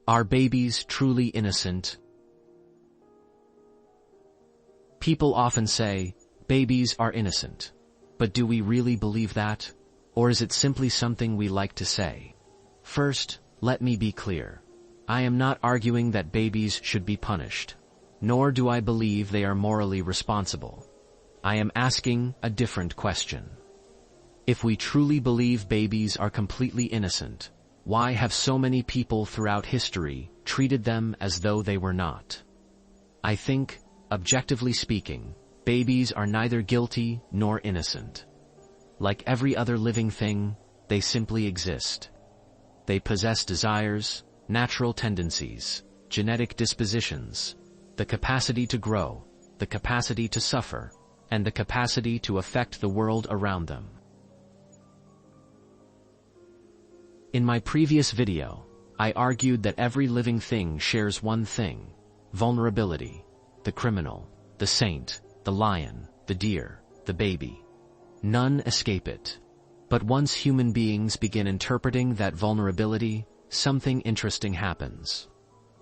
Are babies truly innocent? People often say, babies are innocent. But do we really believe that? Or is it simply something we like to say? First, let me be clear. I am not arguing that babies should be punished, nor do I believe they are morally responsible. I am asking a different question. If we truly believe babies are completely innocent, why have so many people throughout history treated them as though they were not? I think, objectively speaking, babies are neither guilty nor innocent. Like every other living thing, they simply exist. They possess desires, natural tendencies, genetic dispositions, the capacity to grow, the capacity to suffer, and the capacity to affect the world around them. In my previous video, I argued that every living thing shares one thing: vulnerability. The criminal, the saint, the lion, the deer, the baby. None escape it. But once human beings begin interpreting that vulnerability, something interesting happens.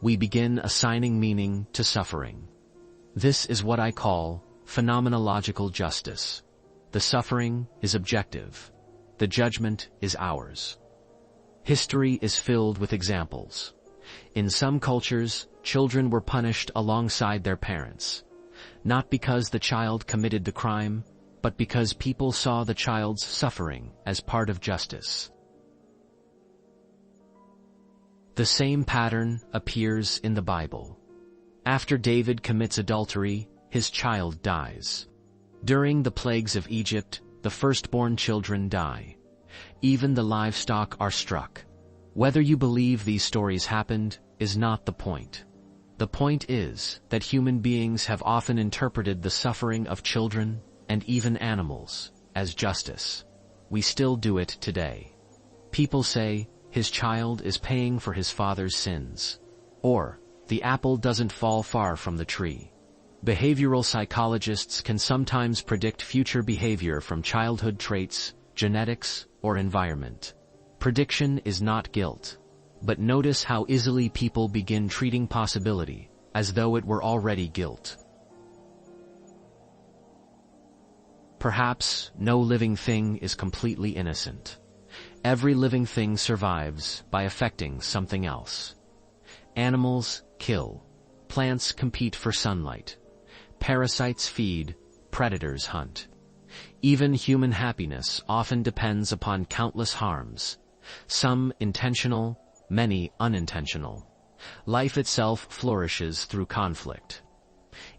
We begin assigning meaning to suffering. This is what I call phenomenological justice. The suffering is objective. The judgment is ours. History is filled with examples. In some cultures, children were punished alongside their parents, not because the child committed the crime, but because people saw the child's suffering as part of justice. The same pattern appears in the Bible. After David commits adultery, his child dies. During the plagues of Egypt, the firstborn children die. Even the livestock are struck. Whether you believe these stories happened is not the point. The point is that human beings have often interpreted the suffering of children, and even animals, as justice. We still do it today. People say, his child is paying for his father's sins. Or, the apple doesn't fall far from the tree. Behavioral psychologists can sometimes predict future behavior from childhood traits, genetics, or environment. Prediction is not guilt. But notice how easily people begin treating possibility as though it were already guilt. Perhaps no living thing is completely innocent. Every living thing survives by affecting something else. Animals kill. Plants compete for sunlight. Parasites feed. Predators hunt. Even human happiness often depends upon countless harms, some intentional, many unintentional. Life itself flourishes through conflict.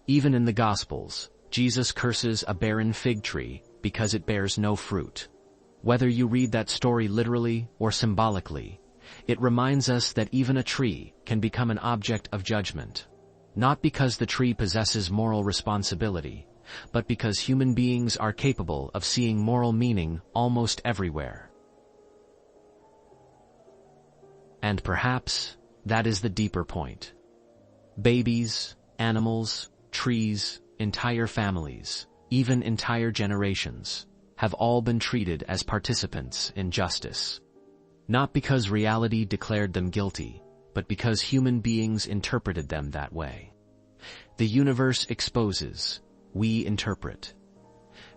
Even in the Gospels, Jesus curses a barren fig tree because it bears no fruit. Whether you read that story literally or symbolically, it reminds us that even a tree can become an object of judgment, not because the tree possesses moral responsibility, but because human beings are capable of seeing moral meaning almost everywhere. And perhaps that is the deeper point. Babies, animals, trees, entire families, even entire generations, have all been treated as participants in justice. Not because reality declared them guilty, but because human beings interpreted them that way. The universe exposes, we interpret.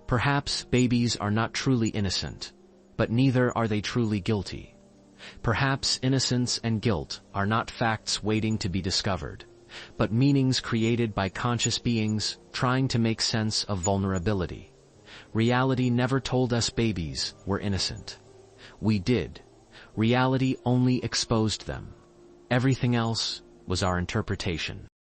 Perhaps babies are not truly innocent, but neither are they truly guilty. Perhaps innocence and guilt are not facts waiting to be discovered, but meanings created by conscious beings trying to make sense of vulnerability. Reality never told us babies were innocent. We did. Reality only exposed them. Everything else was our interpretation.